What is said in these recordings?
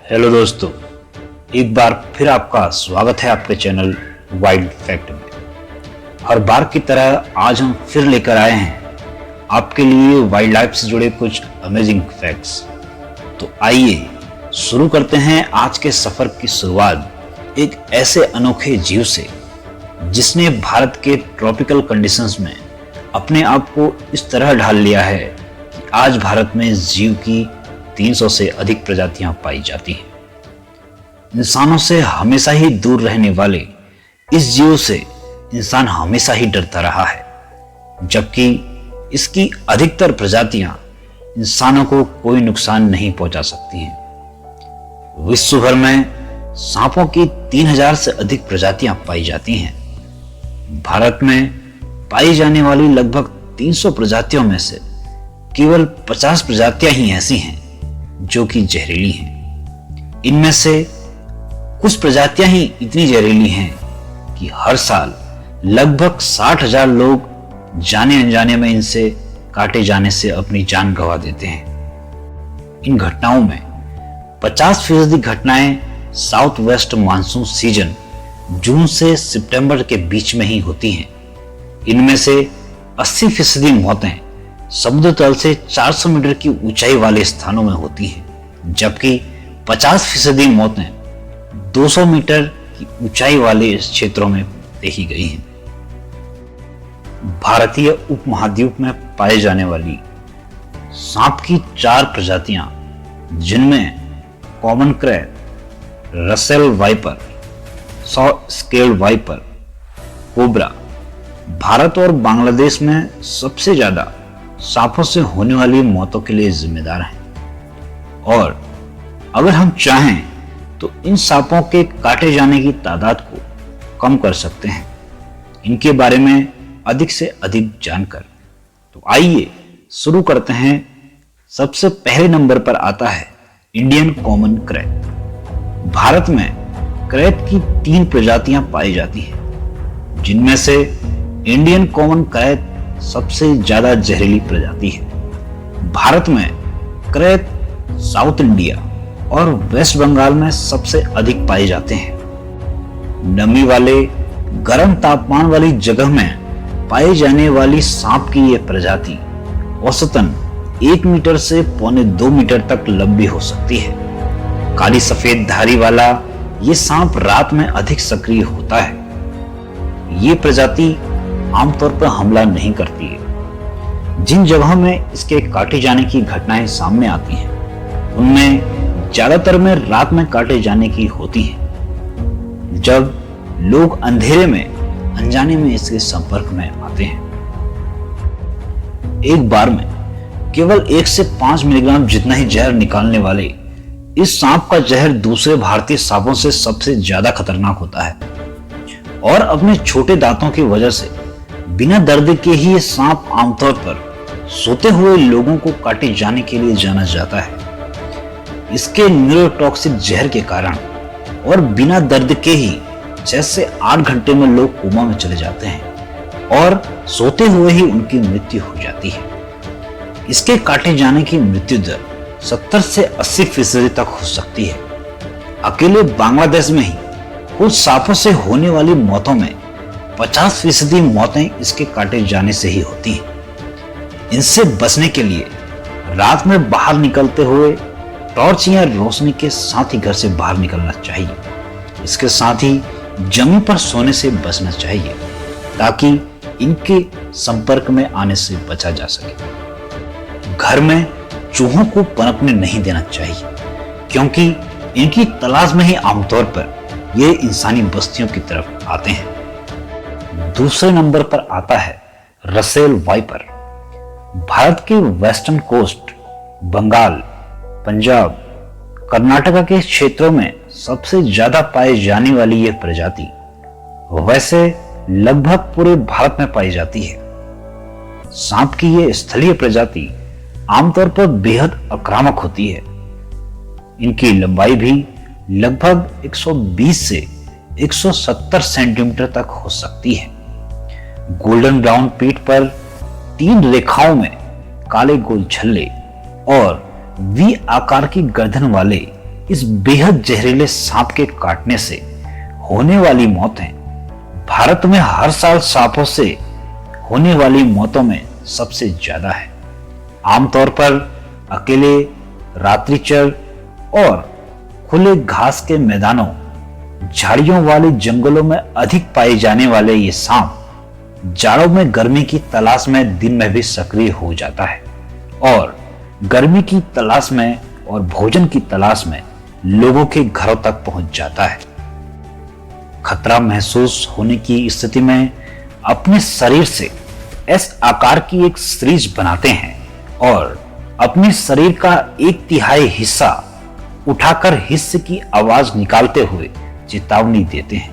Hello दोस्तों, एक बार फिर आपका स्वागत है आपके चैनल वाइल्ड फैक्ट में। हर बार की तरह आज हम फिर लेकर आए हैं आपके लिए वाइल्ड लाइफ से जुड़े कुछ अमेजिंग फैक्ट्स। तो आइए शुरू करते हैं आज के सफर की शुरुआत एक ऐसे अनोखे जीव से जिसने भारत के ट्रॉपिकल कंडीशंस में अपने आप को इस तरह ढाल लिया है कि आज भारत में इस जीव की 300 से अधिक प्रजातियां पाई जाती हैं। इंसानों से हमेशा ही दूर रहने वाले इस जीव से इंसान हमेशा ही डरता रहा है, जबकि इसकी अधिकतर प्रजातियां इंसानों को कोई नुकसान नहीं पहुंचा सकती हैं। विश्व भर में सांपों की 3000 से अधिक प्रजातियां पाई जाती हैं। भारत में पाई जाने वाली लगभग 300 प्रजातियों में से केवल 50 प्रजातियां ही ऐसी हैं जो कि जहरीली हैं। इनमें से कुछ प्रजातियां ही इतनी जहरीली हैं कि हर साल लगभग 60,000 लोग जाने अनजाने में इनसे काटे जाने से अपनी जान गंवा देते हैं। इन घटनाओं में 50% घटनाएं साउथ वेस्ट मानसून सीजन जून से सितंबर के बीच में ही होती हैं। इनमें से 80% मौतें समुद्र तल से 400 मीटर की ऊंचाई वाले स्थानों में होती हैं, जबकि 50% मौतें 200 मीटर की ऊंचाई वाले क्षेत्रों में देखी गई हैं। भारतीय उपमहाद्वीप में पाए जाने वाली सांप की 4 प्रजातियां, जिनमें common crab, Russell viper, saw scaled viper, cobra, Bharat और बांग्लादेश में सबसे ज्यादा सांपों से होने वाली मौतों के लिए जिम्मेदार हैं। और अगर हम चाहें तो इन सांपों के काटे जाने की तादाद को कम कर सकते हैं, इनके बारे में अधिक से अधिक जानकर। तो आइए शुरू करते हैं। सबसे पहले नंबर पर आता है इंडियन कॉमन क्रैब। भारत में क्रैब की 3 प्रजातियां पाई जाती हैं, जिनमें से इंडियन कॉमन क्रैब सबसे ज्यादा जहरीली प्रजाति है। भारत में क्रैब साउथ इंडिया और वेस्ट बंगाल में सबसे अधिक पाए जाते हैं। नमी वाले गर्म तापमान वाली जगह में पाई जाने वाली सांप की यह प्रजाति औसतन 1 मीटर से 1.25 मीटर तक लंबी हो सकती है। काली सफेद धारी वाला ये सांप रात में अधिक सक्रिय होता है। ये प्रजाति आमतौर पर हमला नहीं करती है। जिन जगहों में इसके काटे जाने की घटनाएं सामने आती हैं, उनमें ज्यादातर में रात में काटे जाने की होती हैं, जब लोग अंधेरे में अनजाने में इसके संपर्क में आते हैं। एक बार में केवल 1 से 5 मिलीग्राम जितना ही जहर निकालने वाले इस सांप का जहर दूसरे भारतीय सांपों से सबसे ज्यादा खतरनाक होता है और अपने छोटे दांतों की वजह से बिना दर्द के ही ये सांप आमतौर पर सोते हुए लोगों को काटे जाने के लिए जाना जाता है। इसके न्यूरोटॉक्सिक जहर के कारण और बिना दर्द के ही 6 से 8 घंटे में लोग कोमा में चले जाते हैं और सोते हुए ही उनकी मृत्यु हो जाती है। इसके काटे जाने की मृत्यु दर 70 से 80% तक हो सकती है। अकेले बांग्लादेश में ही कुछ सांपों से होने वाली मौतों में 50% मौतें इसके काटे जाने से ही होती हैं। इनसे बचने के लिए रात में बाहर निकलते हुए टॉर्च या रोशनी के साथ ही घर से बाहर निकलना चाहिए। इसके साथ ही जमीन पर सोने से बचना चाहिए ताकि इनके संपर्क में आने से बचा जा सके। घर में चूहों को पनपने नहीं देना चाहिए, क्योंकि इनकी तलाश में ही आमतौर पर ये इंसानी बस्तियों की तरफ आते हैं। दूसरे नंबर पर आता है रसेल वाइपर। भारत के वेस्टर्न कोस्ट, बंगाल, पंजाब, कर्नाटका के क्षेत्रों में सबसे ज्यादा पाई जाने वाली यह प्रजाति वैसे लगभग पूरे भारत में पाई जाती है। सांप की यह स्थलीय प्रजाति आमतौर पर बेहद आक्रामक होती है। इनकी लंबाई भी लगभग 120 से 170 सेंटीमीटर तक हो सकती है। गोल्डन ब्राउन पीठ पर 3 रेखाओं में काले गोल छल्ले और वी आकार की गर्दन वाले इस बेहद जहरीले सांप के काटने से होने वाली मौतें भारत में हर साल सांपों से होने वाली मौतों में सबसे ज्यादा है। आमतौर पर अकेले, रात्रिचर और खुले घास के मैदानों, झाड़ियों वाले जंगलों में अधिक पाए जाने वाले ये सांप जाड़ों में गर्मी की तलाश में दिन में भी सक्रिय हो जाता है और गर्मी की तलाश में और भोजन की तलाश में लोगों के घरों तक पहुंच जाता है। खतरा महसूस होने की स्थिति में अपने शरीर से एस आकार की एक सीरीज बनाते हैं और अपने शरीर का 1/3 हिस्सा उठाकर हिस्से की आवाज निकालते हुए चेतावनी देते हैं,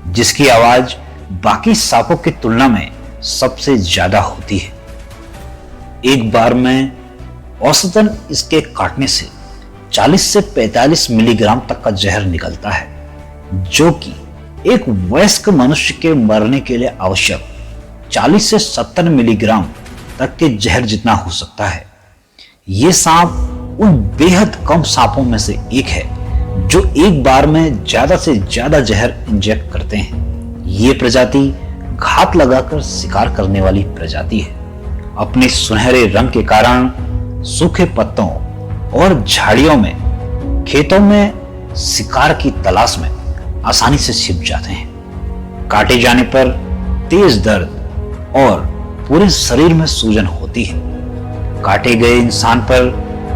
जिसकी आवाज बाकी सांपों की तुलना में सबसे ज्यादा होती है। एक बार में औसतन इसके काटने से 40 से 45 मिलीग्राम तक का जहर निकलता है, जो कि एक वयस्क मनुष्य के मरने के लिए आवश्यक 40 से 70 मिलीग्राम तक के जहर जितना हो सकता है। ये सांप उन बेहद कम सांपों में से एक है जो एक बार में ज्यादा से ज्यादा जहर इंजेक्ट करते हैं। ये प्रजाति घात लगाकर शिकार करने वाली प्रजाति है। अपने सुनहरे रंग के कारण सूखे पत्तों और झाड़ियों में, खेतों में शिकार की तलाश में आसानी से छिप जाते हैं। काटे जाने पर तेज दर्द और पूरे शरीर में सूजन होती है। काटे गए इंसान पर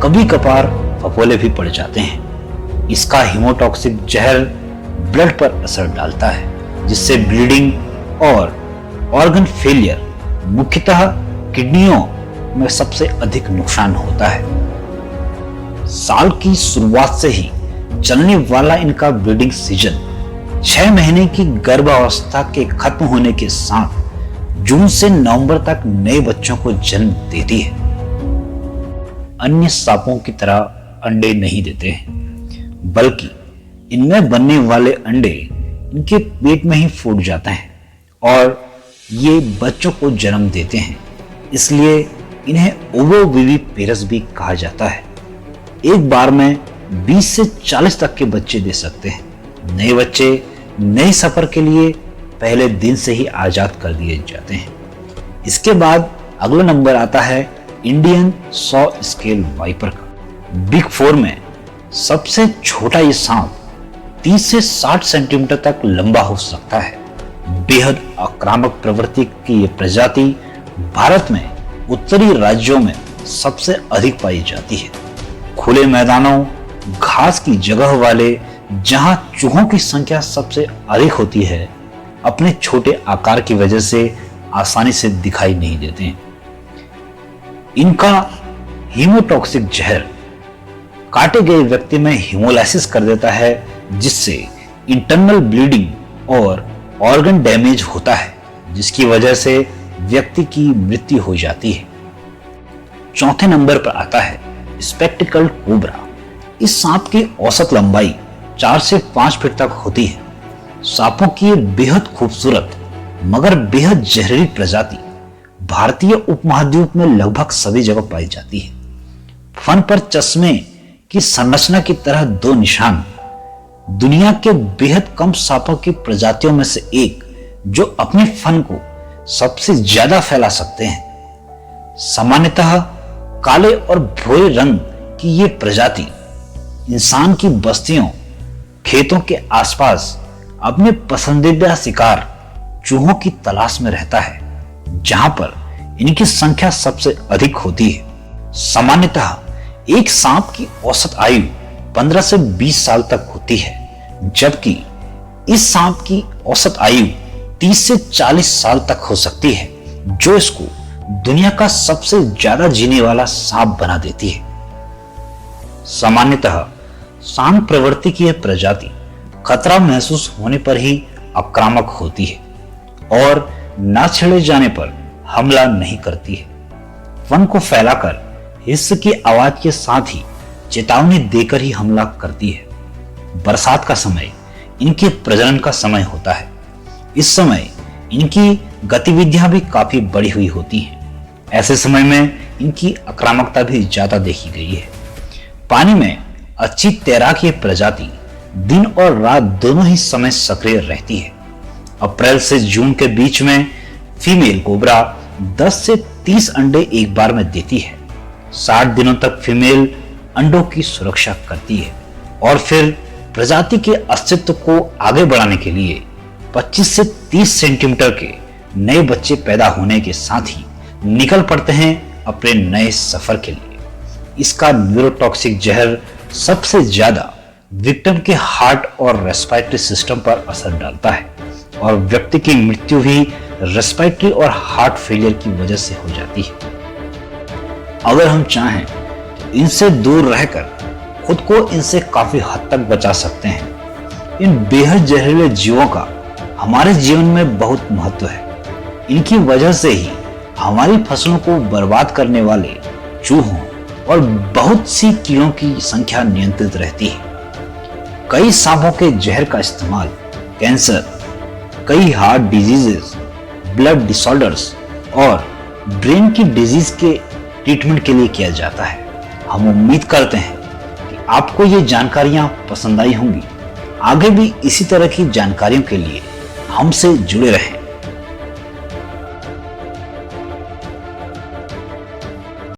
कभी कभार फफोले भी पड़ जाते हैं। इसका हीमोटॉक्सिक जहर ब्लड पर असर डालता है, जिससे ब्लीडिंग और ऑर्गन फेलियर, मुख्यतः किडनियों में सबसे अधिक नुकसान होता है। साल की शुरुआत से ही चलने वाला इनका ब्रीडिंग सीजन 6 महीने की गर्भावस्था के खत्म होने के साथ जून से नवंबर तक नए बच्चों को जन्म देती है। अन्य सांपों की तरह अंडे नहीं देते हैं, बल्कि इनमें बनने वाले अंडे इनके पेट में ही फूट जाते हैं और ये बच्चों को जन्म देते हैं। इसलिए इन्हें ओवोविविपेरस भी कहा जाता है। एक बार में 20 से 40 तक के बच्चे दे सकते हैं। नए बच्चे नए सफर के लिए पहले दिन से ही आजाद कर दिए जाते हैं। इसके बाद अगला नंबर आता है इंडियन सॉ स्केल वाइपर का। बिग 4 में सबसे छोटा ये सांप 30 से 60 सेंटीमीटर तक लंबा हो सकता है। बेहद आक्रामक प्रवृत्ति की ये प्रजाति भारत में उत्तरी राज्यों में सबसे अधिक पाई जाती है। खुले मैदानों, घास की जगह वाले जहां चूहों की संख्या सबसे अधिक होती है, अपने छोटे आकार की वजह से आसानी से दिखाई नहीं देते हैं। इनका हीमोटॉक्सिक जहर काटे गए व्यक्ति में हीमोलाइसिस कर देता है, जिससे इंटरनल ब्लीडिंग और ऑर्गन डैमेज होता है, जिसकी वजह से व्यक्ति की मृत्यु हो जाती है। चौथे नंबर पर आता है स्पेक्टिकल कोबरा। इस सांप की औसत लंबाई 4 से 5 फीट तक होती है। सांपों की बेहद खूबसूरत मगर बेहद जहरीली प्रजाति भारतीय उपमहाद्वीप में लगभग सभी जगह पाई जाती है। फन पर चश्मे की संरचना की तरह 2 निशान दुनिया के बेहद कम सांपों की प्रजातियों में से एक, जो अपने फन को सबसे ज्यादा फैला सकते हैं। सामान्यतः काले और भूरे रंग की ये प्रजाति इंसान की बस्तियों, खेतों के आसपास अपने पसंदीदा शिकार चूहों की तलाश में रहता है, जहां पर इनकी संख्या सबसे अधिक होती है। सामान्यतः एक सांप की औसत आयु 15 से 20 साल तक होती है, जबकि इस सांप की औसत आयु 30 से 40 साल तक हो सकती है, जो इसको दुनिया का सबसे ज्यादा जीने वाला सांप बना देती है। सामान्यतः शांत प्रवृत्ति की यह प्रजाति खतरा महसूस होने पर ही आक्रामक होती है और न छेड़े जाने पर हमला नहीं करती है। फन को फैलाकर हिस्स की आवाज के साथ ही चेतावनी देकर ही हमला करती है। बरसात का समय इनके प्रजनन का समय होता है। इस समय इनकी गतिविधियां भी काफी बढ़ी हुई होती हैं। ऐसे समय में इनकी आक्रामकता भी ज्यादा देखी गई है। पानी में अच्छी तैराक ये प्रजाति दिन और रात दोनों ही समय सक्रिय रहती है। अप्रैल से जून के बीच में फीमेल कोबरा 10 से 30 अंडे एक बार में देती है। 60 दिनों तक फीमेल अंडों की सुरक्षा करती है और फिर प्रजाति के अस्तित्व को आगे बढ़ाने के लिए 25 से 30 सेंटीमीटर के नए बच्चे पैदा होने के साथ ही निकल पड़ते हैं अपने नए सफर के लिए। इसका न्यूरोटॉक्सिक जहर सबसे ज्यादा विक्टिम के हार्ट और रेस्पिरेटरी सिस्टम पर असर डालता है और व्यक्ति की मृत्यु भी रेस्पिरेटरी और हार्ट फेलियर की वजह से हो जाती है। अगर हम चाहें तो इनसे दूर रहकर खुद को इनसे काफी हद तक बचा सकते हैं। इन बेहद जहरीले जीवों का हमारे जीवन में बहुत महत्व है। इनकी वजह से ही हमारी फसलों को बर्बाद करने वाले चूहों और बहुत सी कीड़ों की संख्या नियंत्रित रहती है। कई सांपों के जहर का इस्तेमाल कैंसर, कई हार्ट डिजीजेस, ब्लड डिसऑर्डर्स और ब्रेन की डिजीज के ट्रीटमेंट के लिए किया जाता है। हम उम्मीद करते हैं कि आपको ये जानकारियां पसंद आई होंगी। आगे भी इसी तरह की जानकारियों के लिए हमसे जुड़े रहें।